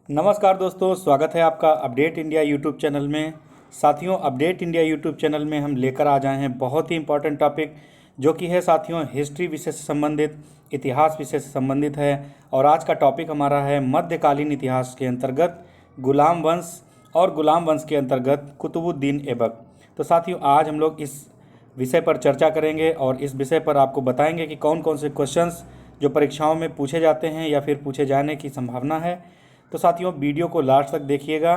नमस्कार दोस्तों, स्वागत है आपका अपडेट इंडिया यूट्यूब चैनल में। साथियों, अपडेट इंडिया यूट्यूब चैनल में हम लेकर आ जाए हैं बहुत ही इंपॉर्टेंट टॉपिक, जो कि है साथियों हिस्ट्री विषय से संबंधित, इतिहास विषय से संबंधित है। और आज का टॉपिक हमारा है मध्यकालीन इतिहास के अंतर्गत गुलाम वंश और गुलाम वंश के अंतर्गत कुतुबुद्दीन ऐबक। तो साथियों, आज हम लोग इस विषय पर चर्चा करेंगे और इस विषय पर आपको बताएंगे कि कौन कौन से क्वेश्चंस जो परीक्षाओं में पूछे जाते हैं या फिर पूछे जाने की संभावना है। तो साथियों, वीडियो को लास्ट तक देखिएगा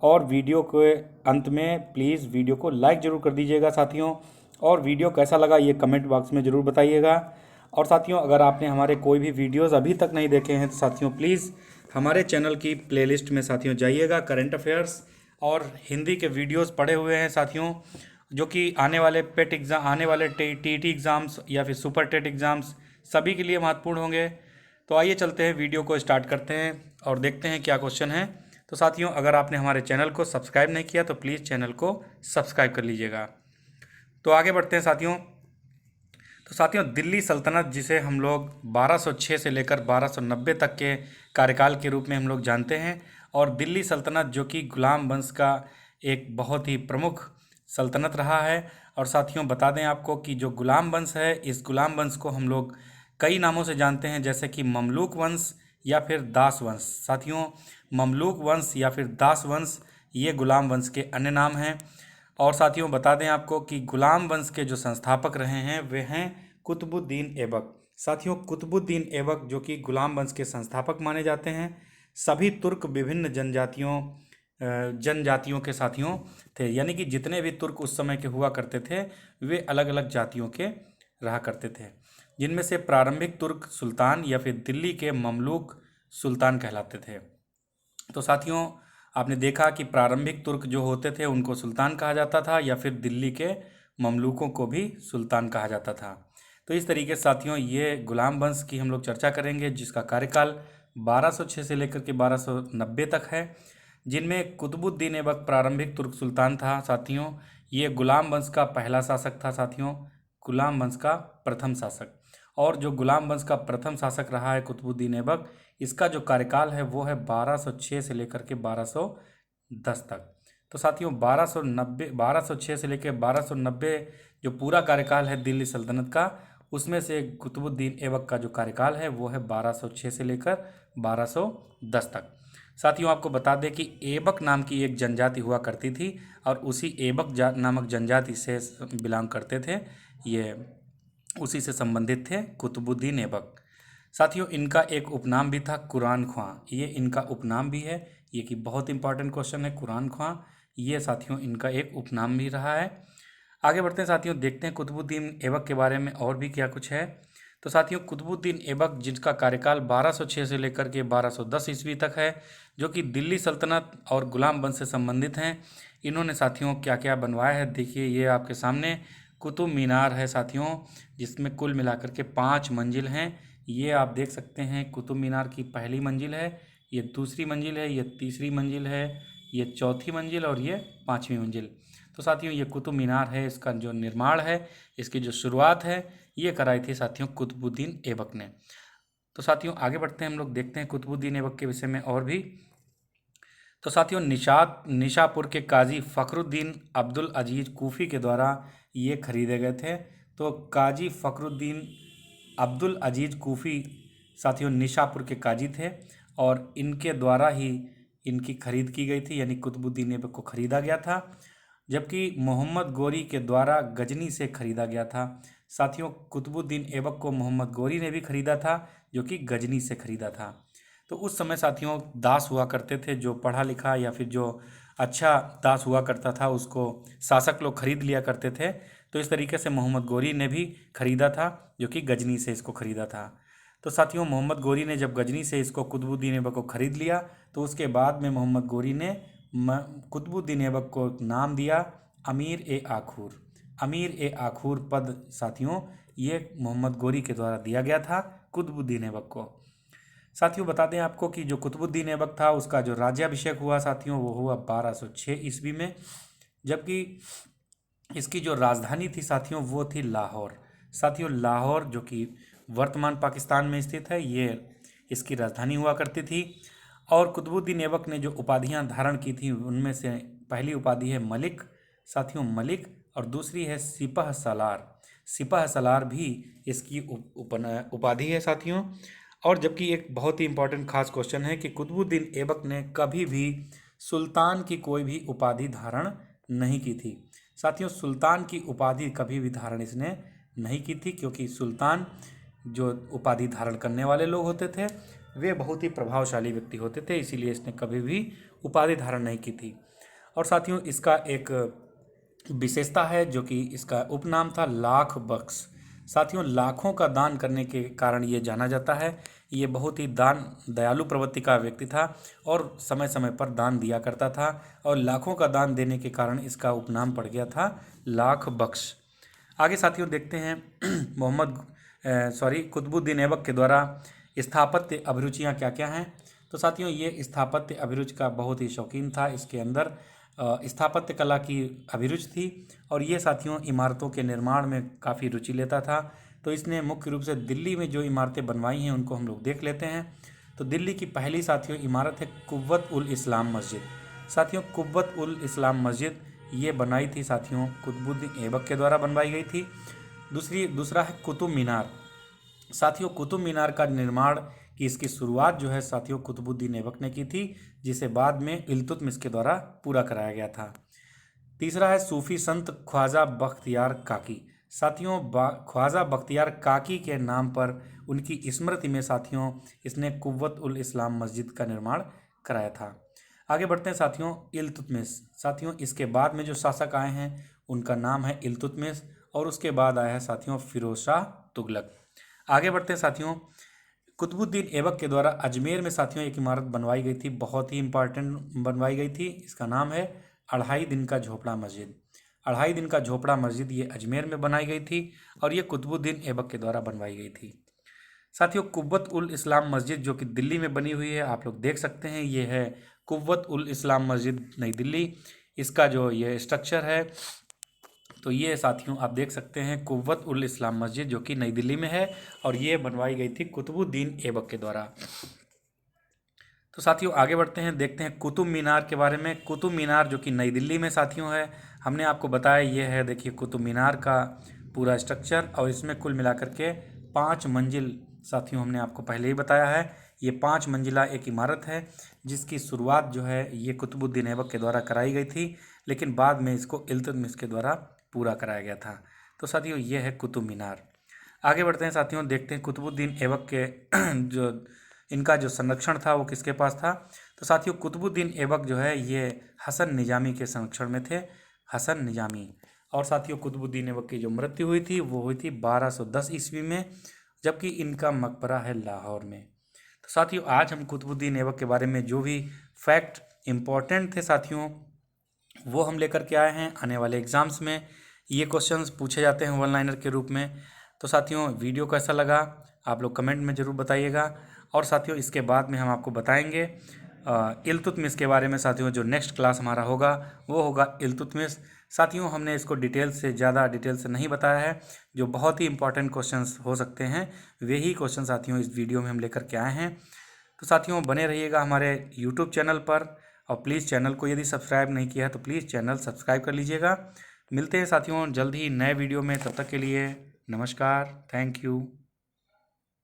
और वीडियो के अंत में प्लीज़ वीडियो को लाइक ज़रूर कर दीजिएगा साथियों। और वीडियो कैसा लगा ये कमेंट बॉक्स में ज़रूर बताइएगा। और साथियों, अगर आपने हमारे कोई भी वीडियोस अभी तक नहीं देखे हैं तो साथियों प्लीज़ हमारे चैनल की प्लेलिस्ट में साथियों जाइएगा। करंट अफेयर्स और हिंदी के वीडियोस पड़े हुए हैं साथियों, जो कि आने वाले पेट एग्ज़ाम, आने वाले टीटी एग्ज़ाम्स या फिर सुपर टेट एग्ज़ाम्स सभी के लिए महत्वपूर्ण होंगे। तो आइए चलते हैं, वीडियो को स्टार्ट करते हैं और देखते हैं क्या क्वेश्चन है। तो साथियों, अगर आपने हमारे चैनल को सब्सक्राइब नहीं किया तो प्लीज़ चैनल को सब्सक्राइब कर लीजिएगा। तो आगे बढ़ते हैं साथियों। तो साथियों, दिल्ली सल्तनत, जिसे हम लोग 1206 से लेकर 1290 तक के कार्यकाल के रूप में हम लोग जानते हैं, और दिल्ली सल्तनत जो कि गुलाम वंश का एक बहुत ही प्रमुख सल्तनत रहा है। और साथियों बता दें आपको कि जो गुलाम वंश है, इस गुलाम वंश को हम लोग कई नामों से जानते हैं, जैसे कि ममलूक वंश या फिर दास वंश। साथियों, ममलूक वंश या फिर दास वंश ये गुलाम वंश के अन्य नाम हैं। और साथियों बता दें आपको कि गुलाम वंश के जो संस्थापक रहे हैं वे हैं कुतुबुद्दीन ऐबक। साथियों, कुतुबुद्दीन ऐबक जो कि गुलाम वंश के संस्थापक माने जाते हैं। सभी तुर्क विभिन्न जनजातियों के साथियों थे, यानी कि जितने भी तुर्क उस समय के हुआ करते थे वे अलग अलग जातियों के रहा करते थे, जिनमें से प्रारंभिक तुर्क सुल्तान या फिर दिल्ली के ममलूक सुल्तान कहलाते थे। तो साथियों, आपने देखा कि प्रारंभिक तुर्क जो होते थे उनको सुल्तान कहा जाता था, या फिर दिल्ली के ममलूकों को भी सुल्तान कहा जाता था। तो इस तरीके से साथियों ये गुलाम वंश की हम लोग चर्चा करेंगे, जिसका कार्यकाल 1206 से लेकर के 1290 तक है, जिनमें कुतुबुद्दीन ऐबक प्रारंभिक तुर्क सुल्तान था। साथियों, ये गुलाम वंश का पहला शासक था। साथियों, गुलाम वंश का प्रथम शासक। और जो गुलाम वंश का प्रथम शासक रहा है कुतुबुद्दीन ऐबक, इसका जो कार्यकाल है वो है 1206 से लेकर के 1210 तक। तो साथियों 1206 से लेकर 1290 जो पूरा कार्यकाल है दिल्ली सल्तनत का, उसमें से कुतुबुद्दीन ऐबक का जो कार्यकाल है वो है 1206 से लेकर 1210 तक। साथियों, आपको बता दें कि ऐबक नाम की एक जनजाति हुआ करती थी, और उसी ऐबक नामक जनजाति से बिलोंग करते थे, ये उसी से संबंधित थे कुतुबुद्दीन ऐबक। साथियों, इनका एक उपनाम भी था कुरान ख्वां, ये इनका उपनाम भी है। ये कि बहुत इंपॉर्टेंट क्वेश्चन है, कुरान ख्वां ये साथियों इनका एक उपनाम भी रहा है। आगे बढ़ते हैं साथियों, देखते हैं कुतुबुद्दीन ऐबक के बारे में और भी क्या कुछ है। तो साथियों, कुतुबुद्दीन ऐबक जिसका कार्यकाल 1206 से लेकर के 1210 ईस्वी तक है, जो कि दिल्ली सल्तनत और गुलाम वंश से संबंधित हैं, इन्होंने साथियों क्या क्या बनवाया है देखिए। ये आपके सामने कुतुब मीनार है साथियों, जिसमें कुल मिलाकर के 5 मंजिल हैं। ये आप देख सकते हैं, कुतुब मीनार की पहली मंजिल है, ये दूसरी मंजिल है, ये तीसरी मंजिल है, ये चौथी मंजिल और ये 5वीं मंजिल। तो साथियों ये कुतुब मीनार है, इसका जो निर्माण है, इसकी जो शुरुआत है, ये कराई थी साथियों कुतुबुद्दीन ऐबक ने। तो साथियों आगे बढ़ते हैं, हम लोग देखते हैं कुतुबुद्दीन ऐबक के विषय में और भी। तो साथियों, निशापुर के काजी फ़खरुद्दीन अब्दुल अजीज़ कूफ़ी के द्वारा ये खरीदे गए थे। तो काजी फ़खरुद्दीन अब्दुल अजीज़ कूफ़ी साथियों निशापुर के काजी थे, और इनके द्वारा ही इनकी खरीद की गई थी, यानी कुतुबुद्दीन ऐबक को खरीदा गया था। जबकि मोहम्मद गोरी के द्वारा गजनी से खरीदा गया था। साथियों, कुतुबुद्दीन ऐबक को मोहम्मद गोरी ने भी खरीदा था, जो कि गजनी से खरीदा था। तो उस समय साथियों दास हुआ करते थे, जो पढ़ा लिखा या फिर जो अच्छा दास हुआ करता था उसको शासक लोग खरीद लिया करते थे। तो इस तरीके से मोहम्मद गोरी ने भी खरीदा था, जो कि गजनी से इसको खरीदा था। तो साथियों, मोहम्मद गोरी ने जब गजनी से इसको कुतुबुद्दीन ऐबक को खरीद लिया, तो उसके बाद में मोहम्मद गोरी ने कुतुबुद्दीन ऐबक को नाम दिया अमीर ए आखूर। अमीर ए आखूर पद साथियों ये मोहम्मद गोरी के द्वारा दिया गया था कुतुबुद्दीन ऐबक को। साथियों बता दें आपको कि जो कुतुबुद्दीन ऐबक था उसका जो राज्याभिषेक हुआ साथियों वो हुआ 1206 ईस्वी में, जबकि इसकी जो राजधानी थी साथियों वो थी लाहौर। साथियों, लाहौर जो कि वर्तमान पाकिस्तान में स्थित है, ये इसकी राजधानी हुआ करती थी। और कुतुबुद्दीन ऐबक ने जो उपाधियां धारण की थी उनमें से पहली उपाधि है मलिक साथियों, मलिक, और दूसरी है सिपह सलार। सिपह सलार भी इसकी उपाधि है साथियों। और जबकि एक बहुत ही इंपॉर्टेंट खास क्वेश्चन है कि कुतुबुद्दीन ऐबक ने कभी भी सुल्तान की कोई भी उपाधि धारण नहीं की थी। साथियों, सुल्तान की उपाधि कभी भी धारण इसने नहीं की थी, क्योंकि सुल्तान जो उपाधि धारण करने वाले लोग होते थे वे बहुत ही प्रभावशाली व्यक्ति होते थे, इसीलिए इसने कभी भी उपाधि धारण नहीं की थी। और साथियों, इसका एक विशेषता है जो कि इसका उपनाम था लाख बख्श। साथियों, लाखों का दान करने के कारण ये जाना जाता है। ये बहुत ही दयालु प्रवृत्ति का व्यक्ति था और समय समय पर दान दिया करता था, और लाखों का दान देने के कारण इसका उपनाम पड़ गया था लाख बख्श। आगे साथियों देखते हैं कुतुबुद्दीन ऐबक के द्वारा स्थापत्य अभिरुचियाँ क्या क्या हैं। तो साथियों, ये स्थापत्य अभिरुचि का बहुत ही शौकीन था। इसके अंदर स्थापत्य कला की अभिरुचि थी और ये साथियों इमारतों के निर्माण में काफ़ी रुचि लेता था। तो इसने मुख्य रूप से दिल्ली में जो इमारतें बनवाई हैं उनको हम लोग देख लेते हैं। तो दिल्ली की पहली साथियों इमारत है कुव्वत उल इस्लाम मस्जिद। साथियों, कुव्वत उल इस्लाम मस्जिद ये बनाई थी साथियों कुतुबुद्दीन ऐबक के द्वारा बनवाई गई थी। दूसरा है कुतुब मीनार। साथियों, कुतुब मीनार का निर्माण की इसकी शुरुआत जो है साथियों कुतुबुद्दीन ऐबक ने की थी, जिसे बाद में इल्तुतमिश के द्वारा पूरा कराया गया था। तीसरा है सूफी संत ख्वाजा बख्तियार काकी। साथियों, ख्वाजा बख्तियार काकी के नाम पर उनकी स्मृति में साथियों इसने कुव्वत उल इस्लाम मस्जिद का निर्माण कराया था। आगे बढ़ते हैं साथियों, इल्तुतमिश। साथियों, इसके बाद में जो शासक आए हैं उनका नाम है इल्तुतमिश, और उसके बाद आया है साथियों फिरोज शाह तुगलक। आगे बढ़ते हैं साथियों, कुतुबुद्दीन ऐबक के द्वारा अजमेर में साथियों एक इमारत बनवाई गई थी, बहुत ही इंपॉर्टेंट बनवाई गई थी। इसका नाम है अढ़ाई दिन का झोपड़ा मस्जिद। अढ़ाई दिन का झोपड़ा मस्जिद ये अजमेर में बनाई गई थी और ये कुतुबुद्दीन ऐबक के द्वारा बनवाई गई थी। साथियों, कुव्वत उल इस्लाम मस्जिद जो कि दिल्ली में बनी हुई है, आप लोग देख सकते हैं, ये है कुव्वत उल इस्लाम मस्जिद नई दिल्ली। इसका जो ये स्ट्रक्चर है तो ये साथियों आप देख सकते हैं कुव्वत उल इस्लाम मस्जिद जो कि नई दिल्ली में है और ये बनवाई गई थी कुतुबुद्दीन ऐबक के द्वारा। तो साथियों आगे बढ़ते हैं, देखते हैं कुतुब मीनार के बारे में। कुतुब मीनार जो कि नई दिल्ली में साथियों है, हमने आपको बताया ये है, देखिए कुतुब मीनार का पूरा स्ट्रक्चर, और इसमें कुल मिलाकर के 5 मंजिल साथियों हमने आपको पहले ही बताया है। ये 5 मंजिला एक इमारत है जिसकी शुरुआत जो है ये कुतुबुद्दीन ऐबक के द्वारा कराई गई थी, लेकिन बाद में इसको इल्तुतमिश के द्वारा पूरा कराया गया था। तो साथियों ये है कुतुब मीनार। आगे बढ़ते हैं साथियों, देखते हैं कुतुबुद्दीन ऐबक के जो इनका जो संरक्षण था वो किसके पास था। तो साथियों कुतुबुद्दीन ऐबक जो है ये हसन निजामी के संरक्षण में थे, हसन निजामी। और साथियों कुतुबुद्दीन ऐबक की जो मृत्यु हुई थी वो हुई थी 1210 ईस्वी में, जबकि इनका मकबरा है लाहौर में। तो साथियों आज हम कुतुबुद्दीन ऐबक के बारे में जो भी फैक्ट इम्पोर्टेंट थे साथियों वो हम लेकर के आए हैं। आने वाले एग्ज़ाम्स में ये क्वेश्चंस पूछे जाते हैं वन लाइनर के रूप में। तो साथियों वीडियो कैसा लगा आप लोग कमेंट में ज़रूर बताइएगा। और साथियों इसके बाद में हम आपको बताएंगे इल्तुतमिश के बारे में। साथियों जो नेक्स्ट क्लास हमारा होगा वो होगा इल्तुतमिश। साथियों हमने इसको ज़्यादा डिटेल से नहीं बताया है, जो बहुत ही इंपॉर्टेंट क्वेश्चंस हो सकते हैं वही क्वेश्चन साथियों इस वीडियो में हम लेकर के आए हैं। तो साथियों बने रहिएगा हमारे यूट्यूब चैनल पर, और प्लीज़ चैनल को यदि सब्सक्राइब नहीं किया है तो प्लीज़ चैनल सब्सक्राइब कर लीजिएगा। मिलते हैं साथियों जल्द ही नए वीडियो में, तब तक के लिए नमस्कार, थैंक यू।